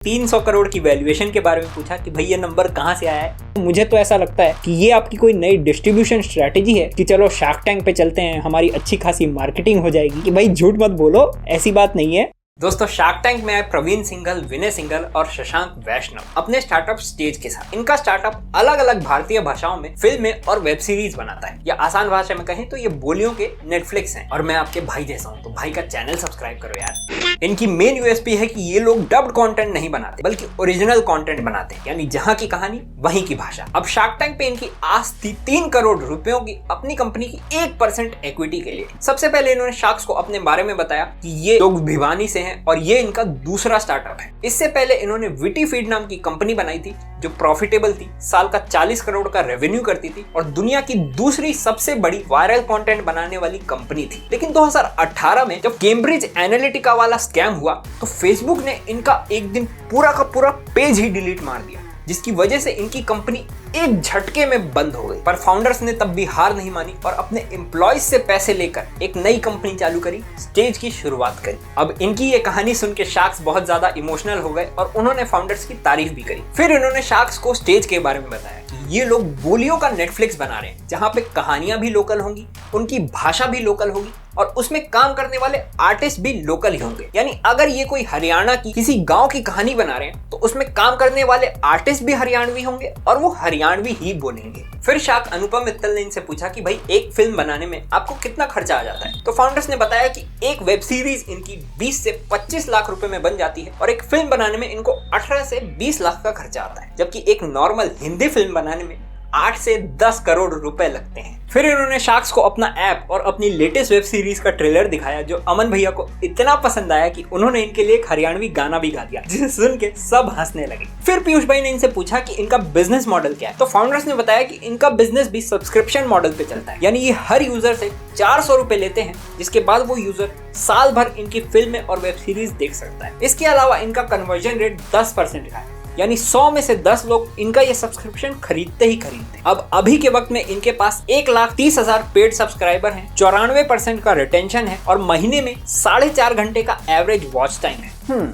300 करोड़ की वैल्यूएशन के बारे में पूछा कि भाई ये नंबर कहाँ से आया है। तो मुझे तो ऐसा लगता है कि ये आपकी कोई नई डिस्ट्रीब्यूशन स्ट्रैटेजी है कि चलो शार्क टैंक पे चलते हैं, हमारी अच्छी खासी मार्केटिंग हो जाएगी। कि भाई झूठ मत बोलो, ऐसी बात नहीं है। दोस्तों, शार्क टैंक में आए प्रवीण सिंघल, विनय सिंघल और शशांक वैष्णव अपने स्टार्टअप स्टेज के साथ। इनका स्टार्टअप अलग अलग भारतीय भाषाओं में फिल्में और वेब सीरीज बनाता है, या आसान भाषा में कहें तो ये बोलियों के नेटफ्लिक्स हैं। और मैं आपके भाई जैसा हूं, तो भाई का चैनल सब्सक्राइब करो यार। इनकी मेन यूएसपी है कि ये लोग डब्ड कंटेंट नहीं बनाते बल्कि ओरिजिनल कंटेंट बनाते हैं, यानी जहां की कहानी वहीं की भाषा। अब शार्क टैंक पे इनकी आस थी 3 करोड़ रुपयों की अपनी कंपनी की 1% इक्विटी के लिए। सबसे पहले इन्होंने शार्क्स को अपने बारे में बताया कि ये लोग भिवानी से हैं और ये इनका दूसरा स्टार्टअप है। इससे पहले इन्होंने विटी फीड नाम की कंपनी बनाई थी जो प्रॉफिटेबल थी, साल का 40 करोड़ का रेवेन्यू करती थी और दुनिया की दूसरी सबसे बड़ी वायरल कंटेंट बनाने वाली कंपनी थी। लेकिन 2018 में जब कैम्ब्रिज एनालिटिका वाला स्कैम हुआ तो फेसबुक ने इनका एक दिन पूरा का पूरा पेज ही डिलीट मार दिया, जिसकी वजह से इनकी कंपनी एक झटके में बंद हो गई। पर फाउंडर्स ने तब भी हार नहीं मानी और अपने एम्प्लॉयज से पैसे लेकर एक नई कंपनी चालू करी, स्टेज की शुरुआत करी। अब इनकी ये कहानी सुन के शार्क्स बहुत ज्यादा इमोशनल हो गए और उन्होंने फाउंडर्स की तारीफ भी करी। फिर इन्होंने शार्क्स को स्टेज के बारे में बताया कि ये लोग बोलियों का नेटफ्लिक्स बना रहे हैं, जहाँ पे कहानियां भी लोकल होंगी, उनकी भाषा भी लोकल होगी और उसमें काम करने वाले आर्टिस्ट भी लोकल ही होंगे। यानी अगर ये कोई हरियाणा की किसी गांव की कहानी बना रहे हैं तो उसमें काम करने वाले आर्टिस्ट भी हरियाणवी होंगे और वो हरियाणवी ही बोलेंगे। फिर शार्क अनुपम मित्तल ने इनसे पूछा कि भाई एक फिल्म बनाने में आपको कितना खर्चा आ जाता है। तो फाउंडर्स ने बताया कि एक वेब सीरीज इनकी 20 से 25 लाख रुपए में बन जाती है और एक फिल्म बनाने में इनको 18 से 20 लाख का खर्चा आता है, जबकि एक नॉर्मल हिंदी फिल्म बनाने में 8 से 10 करोड़ रुपए लगते हैं। फिर इन्होंने शार्क्स को अपना ऐप और अपनी लेटेस्ट वेब सीरीज का ट्रेलर दिखाया, जो अमन भैया को इतना पसंद आया कि उन्होंने इनके लिए एक हरियाणवी गाना भी गा दिया, जिसे सुन के सब हंसने लगे। फिर पीयूष भाई ने इनसे पूछा कि इनका बिजनेस मॉडल क्या है। तो फाउंडर्स ने बताया कि इनका बिजनेस भी सब्सक्रिप्शन मॉडल पे चलता है, यानी ये हर यूजर से 400 रुपए लेते हैं, जिसके बाद वो यूजर साल भर इनकी फिल्में और वेब सीरीज देख सकता है। इसके अलावा इनका कन्वर्जन रेट 10% का है, यानी 100 में से 10 लोग इनका ये सब्सक्रिप्शन खरीदते ही खरीदते। अब अभी के वक्त में इनके पास 1,30,000 पेड सब्सक्राइबर हैं, 94% का रिटेंशन है और महीने में 4.5 घंटे का एवरेज वॉच टाइम है।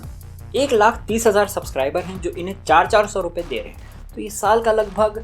1,30,000 सब्सक्राइबर हैं जो इन्हें 400 रुपए दे रहे हैं, तो ये साल का लगभग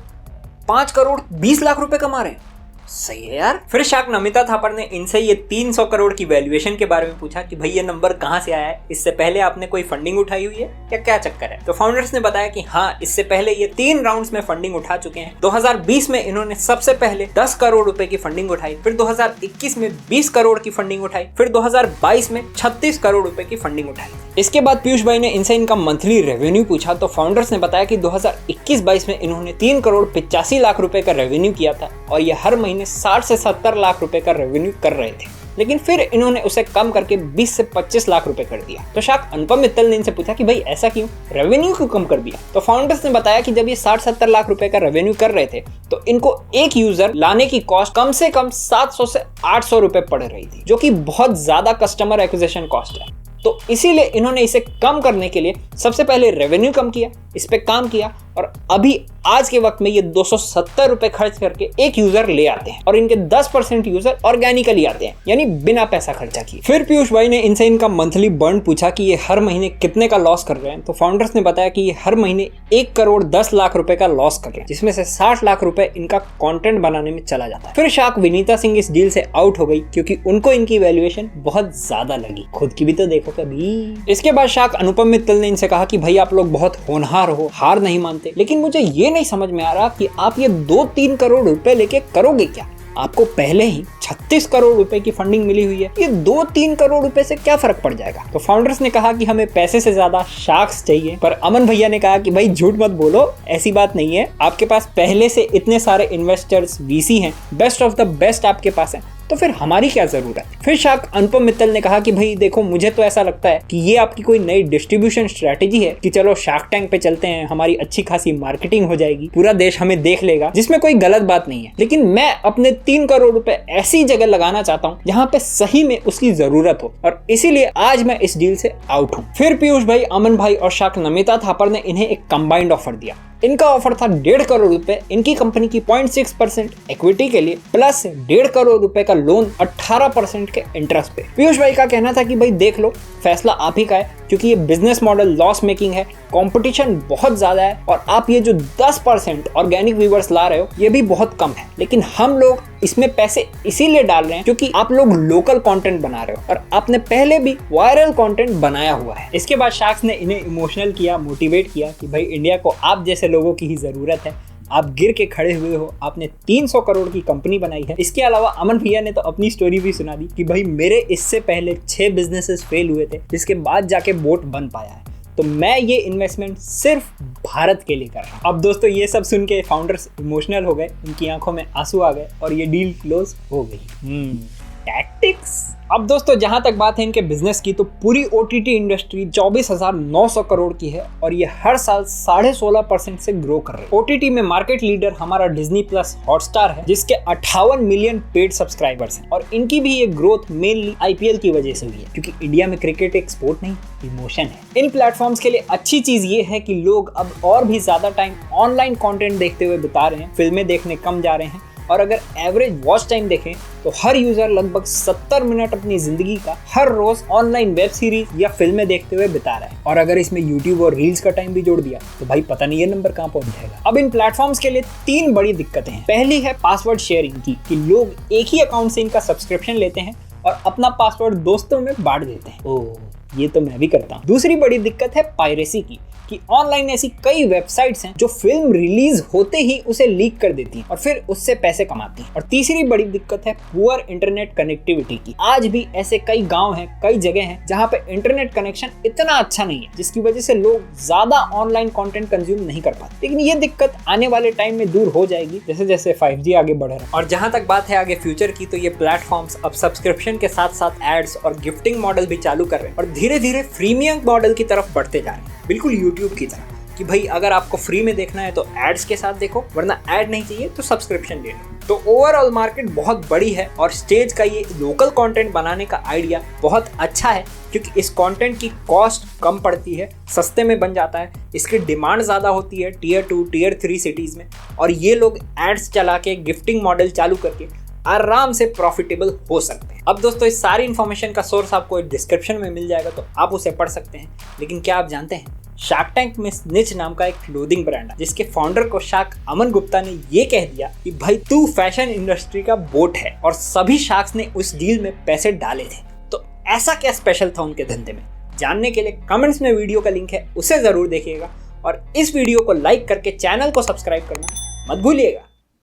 5 करोड़ 20 लाख रुपए कमा रहे हैं। सही है यार। फिर शार्क नमिता थापर ने इनसे ये 300 करोड़ की वैल्यूएशन के बारे में पूछा कि भाई ये नंबर कहाँ से आया है, इससे पहले आपने कोई फंडिंग उठाई हुई है या क्या चक्कर है। तो फाउंडर्स ने बताया कि हाँ, इससे पहले ये 3 राउंड्स में फंडिंग उठा चुके हैं। 2020 में इन्होंने सबसे पहले 10 करोड़ रुपए की फंडिंग उठाई, फिर 2021 में 20 करोड़ की फंडिंग उठाई, फिर 2022 में 36 करोड़ रुपए की फंडिंग उठाई। इसके बाद पीयूष भाई ने इनसे इनका मंथली रेवेन्यू पूछा, तो फाउंडर्स ने बताया कि 2021-22 में इन्होंने 3 करोड़ 85 लाख रुपए का रेवेन्यू किया था और ये हर महीने 60 से 70 लाख रुपए का रेवेन्यू कर रहे थे। लेकिन फिर इन्होंने उसे कम करके 20 से 25 लाख रुपए कर दिया। तो शार्क अनुपम मित्तल ने इनसे पूछा कि भाई ऐसा क्यों, रेवेन्यू क्यों कम कर दिया। तो फाउंडर्स ने बताया कि जब ये 60-70 लाख रुपए का रेवेन्यू कर रहे थे तो इनको एक यूजर लाने की कॉस्ट कम से कम 700 से 800 रुपए पड़ रही थी, जो कि बहुत ज्यादा कस्टमर एक्विजिशन कॉस्ट है। तो इसीलिए इन्होंने इसे कम करने के लिए सबसे पहले रेवेन्यू कम किया, इस पे काम किया और अभी आज के वक्त में ये 270 रुपए खर्च करके एक यूजर ले आते हैं और इनके 10% यूजर ऑर्गेनिकली आते हैं, यानी बिना पैसा खर्चा किए। फिर पीयूष भाई ने इनसे इनका मंथली बर्न पूछा कि ये हर महीने कितने का लॉस कर रहे हैं। तो फाउंडर्स ने बताया कि ये हर महीने 1 करोड़ 10 लाख रुपए का लॉस कर रहे हैं, जिसमें से 60 लाख रुपए इनका कंटेंट बनाने में चला जाता है। फिर शार्क विनीता सिंह इस डील से आउट हो गई क्योंकि उनको इनकी वैल्यूएशन बहुत ज्यादा लगी। खुद की भी तो देखो कभी। इसके बाद शार्क अनुपम मित्तल ने इनसे कहा कि भाई आप लोग बहुत होनहार हो, हार नहीं मानते, लेकिन मुझे ये नहीं समझ में आ रहा कि आप ये 2-3 करोड़ रुपए लेके करोगे क्या। आपको पहले ही 36 करोड़ रुपए की फंडिंग मिली हुई है, ये 2-3 करोड़ रुपए से क्या फर्क पड़ जाएगा। तो फाउंडर्स ने कहा कि हमें पैसे से ज्यादा शार्क्स चाहिए, पर अमन भैया ने कहा कि भाई झूठ मत बोलो, ऐसी बात नहीं है। आपके पास पहले से इतने सारे इन्वेस्टर्स, वीसी हैं, बेस्ट ऑफ द बेस्ट आपके पास है, तो फिर हमारी क्या जरूरत है। फिर शार्क अनुपम मित्तल ने कहा कि भाई देखो, मुझे तो ऐसा लगता है कि ये आपकी कोई नई डिस्ट्रीब्यूशन स्ट्रैटेजी है कि चलो शार्क टैंक पे चलते हैं, हमारी अच्छी खासी मार्केटिंग हो जाएगी, पूरा देश हमें देख लेगा, जिसमें कोई गलत बात नहीं है। लेकिन मैं अपने 3 करोड़ रुपए ऐसी जगह लगाना चाहता हूँ जहाँ पे सही में उसकी जरूरत हो, और इसीलिए आज मैं इस डील से आउट हूँ। फिर पीयूष भाई, अमन भाई और शार्क नमिता थापर ने इन्हें एक कंबाइंड ऑफर दिया। इनका ऑफर था 1.5 करोड़ रुपए इनकी कंपनी की 0.6% इक्विटी के लिए प्लस 1.5 करोड़ रुपए का लोन 18% के इंटरेस्ट पे। पीयूष भाई का कहना था कि भाई देख लो, फैसला आप ही का है, क्योंकि ये बिजनेस मॉडल लॉस मेकिंग है, कंपटीशन बहुत ज्यादा है और आप ये जो 10% ऑर्गेनिक व्यूअर्स ला रहे हो ये भी बहुत कम है। लेकिन हम लोग इसमें पैसे इसीलिए डाल रहे हैं क्योंकि आप लोग लोकल कंटेंट बना रहे हो और आपने पहले भी वायरल कंटेंट बनाया हुआ है। इसके बाद शार्क्स ने इन्हें इमोशनल किया, मोटिवेट किया कि भाई इंडिया को आप जैसे लोगों की ही जरूरत है, आप गिर के खड़े हुए हो, आपने 300 करोड़ की कंपनी बनाई है। इसके अलावा अमन भैया ने तो अपनी स्टोरी भी सुना दी कि भाई मेरे इससे पहले 6 बिजनेसेस फेल हुए थे जिसके बाद जाके बोट बन पाया है, तो मैं ये इन्वेस्टमेंट सिर्फ भारत के लिए कर रहा हूँ। अब दोस्तों ये सब सुन के फाउंडर्स इमोशनल हो गए, उनकी आंखों में आंसू आ गए और ये डील क्लोज हो गई। टैक्टिक्स। अब दोस्तों जहां तक बात है इनके बिजनेस की, तो पूरी ओटीटी इंडस्ट्री 24,900 करोड़ की है और ये हर साल 16.5% से ग्रो कर रही है। ओटीटी में मार्केट लीडर हमारा डिज्नी प्लस हॉटस्टार है जिसके 58 मिलियन पेड सब्सक्राइबर्स हैं और इनकी भी ये ग्रोथ मेनली आईपीएल की वजह से हुई है, क्योंकि इंडिया में क्रिकेट एक स्पोर्ट नहीं, इमोशन है। इन प्लेटफॉर्म्स के लिए अच्छी चीज ये है कि लोग अब और भी ज्यादा टाइम ऑनलाइन कंटेंट देखते हुए बिता रहे हैं, फिल्में देखने कम जा रहे हैं और अगर एवरेज वॉच टाइम देखें तो हर यूजर लगभग 70 मिनट अपनी जिंदगी का हर रोज ऑनलाइन वेब सीरीज या फिल्में देखते हुए बिता रहा है। और अगर इसमें यूट्यूब और रील्स का टाइम भी जोड़ दिया तो भाई पता नहीं ये नंबर कहां पहुंच जाएगा। अब इन प्लेटफॉर्म्स के लिए 3 बड़ी दिक्कतें हैं। पहली है पासवर्ड शेयरिंग की, कि लोग एक ही अकाउंट से इनका सब्सक्रिप्शन लेते हैं और अपना पासवर्ड दोस्तों में बांट देते हैं। ओह, ये तो मैं भी करता हूँ। दूसरी बड़ी दिक्कत है पायरेसी की, कि ऑनलाइन ऐसी कई वेबसाइट्स हैं जो फिल्म रिलीज होते ही उसे लीक कर देती हैं और फिर उससे पैसे कमाती हैं। और तीसरी बड़ी दिक्कत है पुअर इंटरनेट कनेक्टिविटी की। आज भी ऐसे कई गांव हैं, कई जगह हैं जहां पे इंटरनेट कनेक्शन इतना अच्छा नहीं है, जिसकी वजह से लोग ज्यादा ऑनलाइन कंटेंट कंज्यूम नहीं कर पाते। लेकिन ये दिक्कत आने वाले टाइम में दूर हो जाएगी जैसे जैसे 5G आगे बढ़ रहा है। और जहां तक बात है आगे फ्यूचर की, तो ये प्लेटफॉर्म्स अब सब्सक्रिप्शन के साथ साथ एड्स और गिफ्टिंग मॉडल भी चालू कर रहे हैं और धीरे धीरे फ्रीमियम मॉडल की तरफ बढ़ते जा रहे हैं, बिल्कुल यूट्यूब की तरह, कि भाई अगर आपको फ्री में देखना है तो एड्स के साथ देखो, वरना ऐड नहीं चाहिए तो सब्सक्रिप्शन ले लो। तो ओवरऑल मार्केट बहुत बड़ी है और स्टेज का ये लोकल कंटेंट बनाने का आइडिया बहुत अच्छा है, क्योंकि इस कंटेंट की कॉस्ट कम पड़ती है, सस्ते में बन जाता है, इसकी डिमांड ज़्यादा होती है टियर 2 टियर 3 सिटीज़ में, और ये लोग एड्स चला के गिफ्टिंग मॉडल चालू करके आराम से प्रॉफिटेबल हो सकते हैं। अब दोस्तों इस सारी इन्फॉर्मेशन का सोर्स आपको डिस्क्रिप्शन में मिल जाएगा, तो आप उसे पढ़ सकते हैं। लेकिन क्या आप जानते हैं, शार्क टैंक में स्निच नाम का एक क्लोथिंग ब्रांड है जिसके फाउंडर को शार्क अमन गुप्ता ने ये कह दिया कि भाई तू फैशन इंडस्ट्री का बोट है, और सभी शार्क्स ने उस डील में पैसे डाले थे। तो ऐसा क्या स्पेशल था उनके धंधे में, जानने के लिए कमेंट्स में वीडियो का लिंक है, उसे जरूर देखिएगा और इस वीडियो को लाइक करके चैनल को सब्सक्राइब करना मत भूलिएगा।